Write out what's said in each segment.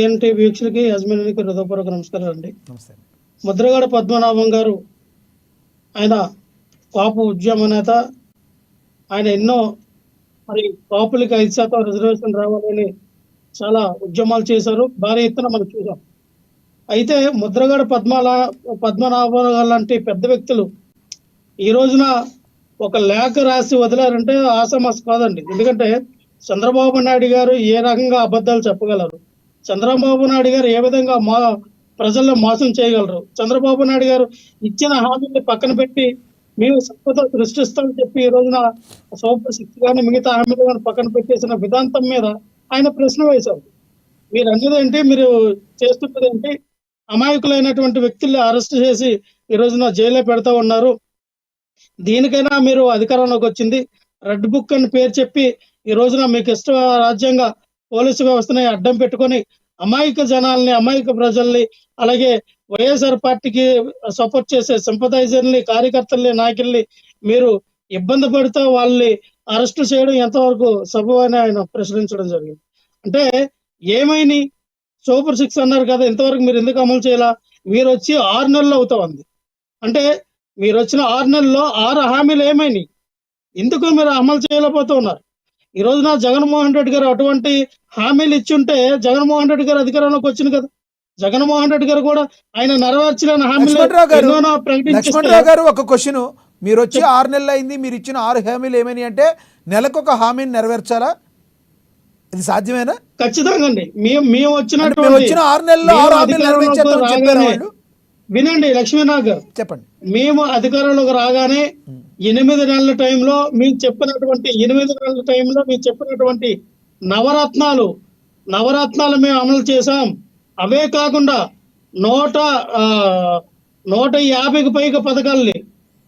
ఏంటి వీక్షలకి యజమానికి హృదయపూర్వక నమస్కారం అండి. నమస్తే. ముద్రగడ పద్మనాభం గారు ఆయన కాపు ఉద్యమ నేత. ఆయన ఎన్నో మరి కాపులకి 5% రిజర్వేషన్ రావాలని చాలా ఉద్యమాలు చేశారు. భారీ ఎత్తున మనం చూసాం. అయితే ముద్రగడ పద్మనాభం లాంటి పెద్ద వ్యక్తులు ఈ రోజున ఒక లేఖ రాసి వదిలారంటే ఆషామాషి కాదండి. ఎందుకంటే చంద్రబాబు నాయుడు గారు ఏ రకంగా అబద్ధాలు చెప్పగలరు, చంద్రబాబు నాయుడు గారు ఏ విధంగా ప్రజల్లో మోసం చేయగలరు, చంద్రబాబు నాయుడు గారు ఇచ్చిన హామీని పక్కన పెట్టి మేము సంపద సృష్టిస్తామని చెప్పి ఈ రోజున సూపర్ సిక్స్ కానీ మిగతా హామీలు కానీ పక్కన పెట్టేసిన విధాంతం మీద ఆయన ప్రశ్న వేశారు. మీరు అనేది ఏంటి, మీరు చేస్తున్నది ఏంటి? అమాయకులైనటువంటి వ్యక్తుల్ని అరెస్ట్ చేసి ఈ రోజున జైల్లో పెడతా ఉన్నారు. దీనికైనా మీరు అధికారంలోకి వచ్చింది రెడ్ బుక్ అని పేరు చెప్పి ఈ రోజున మీకు ఇష్ట రాజ్యంగా పోలీసు వ్యవస్థని అడ్డం పెట్టుకొని అమాయక జనాల్ని, అమాయక ప్రజల్ని, అలాగే వైఎస్ఆర్ పార్టీకి సపోర్ట్ చేసే సింపథైజర్ని, కార్యకర్తల్ని, నాయకుల్ని మీరు ఇబ్బంది పడితే వాళ్ళని అరెస్ట్ చేయడం ఎంతవరకు సబబు అని ఆయన ప్రశ్నించడం జరిగింది. అంటే ఏమైనా సూపర్ సిక్స్ అన్నారు కదా, ఇంతవరకు మీరు ఎందుకు అమలు చేయాలా? మీరు వచ్చి 6 నెలలు అవుతా ఉంది. అంటే మీరు వచ్చిన 6 నెలల్లో 6 హామీలు ఏమైనాయి? ఎందుకు మీరు అమలు చేయలేకపోతూ ఉన్నారు? ఈ రోజున జగన్మోహన్ రెడ్డి గారు అటువంటి హామీలు ఇచ్చుంటే జగన్మోహన్ రెడ్డి గారు అధికారంలోకి వచ్చింది కదా. జగన్మోహన్ రెడ్డి గారు కూడా ఆయన నెరవేర్చలేని హామీలు లక్ష్మణరావు గారు ఒక క్వశ్చన్, మీరు వచ్చి 6 నెలలు అయింది, మీరు ఇచ్చిన 6 హామీలు ఏమని అంటే నెలకొక హామీని నెరవేర్చాలా? ఇది సాధ్యమేనా? ఖచ్చితంగా అండి. మేము వచ్చిన 6 నెలల్లో 6 హామీలు నెరవేర్చేస్తామని చెప్పారు వాళ్ళు. వినండి లక్ష్మీనాథ్ గారు, చెప్పండి. మేము అధికారంలోకి రాగానే 8 నెలల టైంలో మేము చెప్పినటువంటి నవరత్నాలు మేము అమలు చేశాం. అవే కాకుండా 150కి పైగా పథకాల్ని,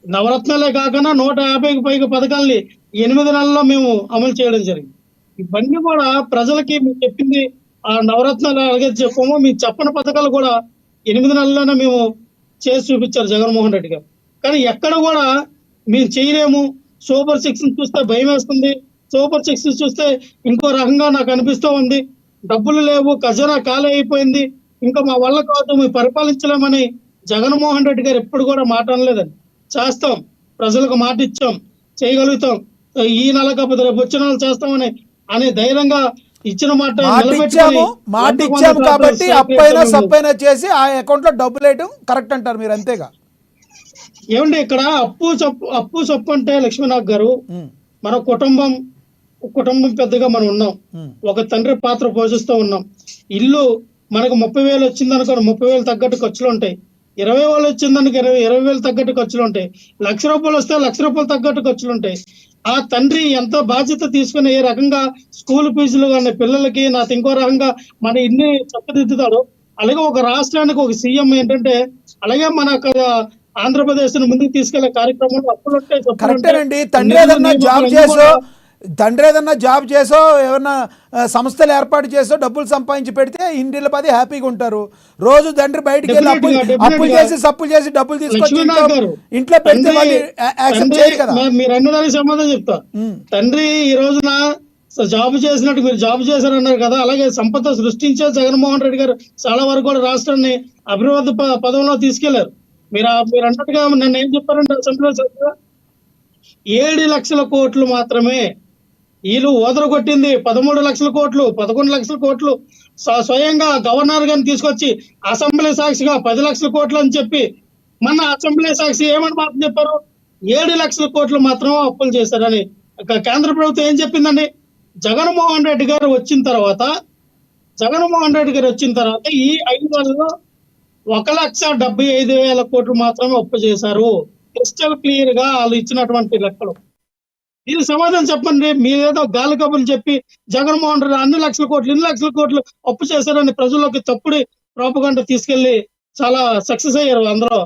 నవరత్నాలే కాకుండా 150కి పైగా పథకాల్ని 8 నెలల్లో మేము అమలు చేయడం జరిగింది. ఇవన్నీ కూడా ప్రజలకి మేము చెప్పింది ఆ నవరత్నాలు అలాగే చెప్పాము. మేము చెప్పని పథకాలు కూడా 8 నెలల్లోనే మేము చేసి చూపించారు జగన్మోహన్ రెడ్డి గారు. కానీ ఎక్కడ కూడా మేము చేయలేము, సూపర్ సిక్స్ చూస్తే భయం వేస్తుంది, సూపర్ సిక్స్ చూస్తే ఇంకో రకంగా నాకు అనిపిస్తూ ఉంది, డబ్బులు లేవు, ఖజానా ఖాళీ అయిపోయింది, ఇంకా మా వల్ల కాదు, మేము పరిపాలించలేమని జగన్మోహన్ రెడ్డి గారు ఎప్పుడు కూడా మాట అనలేదండి. చేస్తాం, ప్రజలకు మాట ఇచ్చాం, చేయగలుగుతాం, ఈ నెల కాకపోతే రేపు వచ్చిన నెల చేస్తామని అనే ధైర్యంగా ఇచ్చిన మాట ఇచ్చాము కాబట్టి అప్పైనా సప్పైనా చేసి ఆ అకౌంట్ లో డబ్బులు వేయడం కరెక్ట్ అంటారు మీరు, అంతేగా? ఏమండి, ఇక్కడ అప్పు సప్పు అంటే లక్ష్మీనాథ్ గారు, మన కుటుంబం పెద్దగా మనం ఉన్నాం, ఒక తండ్రి పాత్ర పోషిస్తూ ఉన్నాం. ఇల్లు మనకు 30,000 వచ్చింది అనుకోండి, 30,000 తగ్గట్టు ఖర్చులు ఉంటాయి. 20,000 వచ్చిందనుకో 20,000 తగ్గట్టు ఖర్చులు ఉంటాయి. ₹1,00,000 వస్తే ₹1,00,000 తగ్గట్టు ఖర్చులు ఉంటాయి. ఆ తండ్రి ఎంత బాధ్యత తీసుకుని ఏ రకంగా స్కూల్ ఫీజులు కానీ పిల్లలకి నాకు ఇంకో రకంగా మన ఇన్ని చక్కదిద్దుతాడు. అలాగే ఒక రాష్ట్రానికి ఒక సీఎం ఏంటంటే, అలాగే మన ఆంధ్రప్రదేశ్ ముందుకు తీసుకెళ్లే కార్యక్రమంలో అప్పులు ఉంటాయి. తండ్రి ఏదన్నా జాబ్ చేసో ఏమన్నా సంస్థలు ఏర్పాటు చేసో డబ్బులు సంపాదించి పెడితే ఇంటిలో 10 హ్యాపీగా ఉంటారు. రోజు తండ్రి బయటికి వెళ్ళి అప్పులు చేసి సప్పులు చేసి డబ్బులు తీసుకొచ్చి ఇంట్లో పెడితే యాక్సెప్ట్ చేయరు కదా. మీరు అన్నదానికి సమాధానం చెప్తా. తండ్రి ఈ రోజున జాబ్ చేసినట్టు మీరు జాబ్ చేశారన్నారు కదా, అలాగే సంపద సృష్టించే జగన్మోహన్ రెడ్డి గారు చాలా వరకు కూడా రాష్ట్రాన్ని అభివృద్ధి పదంలో తీసుకెళ్లారు. మీరు అన్నట్టుగా నన్ను ఏం చెప్పారంటే అసెంబ్లీలో 7 లక్షల కోట్లు మాత్రమే వీళ్ళు ఓదరగొట్టింది. 13 లక్షల కోట్లు, 11 లక్షల కోట్లు స్వయంగా గవర్నర్ గారిని తీసుకొచ్చి అసెంబ్లీ సాక్షిగా 10 లక్షల కోట్లు అని చెప్పి మన అసెంబ్లీ సాక్షి ఏమని మాత్రం చెప్పారు? 7 లక్షల కోట్లు మాత్రం అప్పులు చేశారని. కేంద్ర ప్రభుత్వం ఏం చెప్పిందండి? జగన్మోహన్ రెడ్డి గారు వచ్చిన తర్వాత ఈ 5 నెలల్లో 1,75,000 కోట్లు మాత్రమే అప్పు చేశారు. క్రిస్టల్ క్లియర్ గా వాళ్ళు ఇచ్చినటువంటి లెక్కలు. ఇది సమాధానం చెప్పండి. మీరేదో గాలి కబుర్లు చెప్పి జగన్మోహన్ రెడ్డి ఇన్ని లక్షల కోట్లు అప్పు చేశారని ప్రజల్లోకి తప్పుడు ప్రోపగండా తీసుకెళ్లి చాలా సక్సెస్ అయ్యారు అందరూ.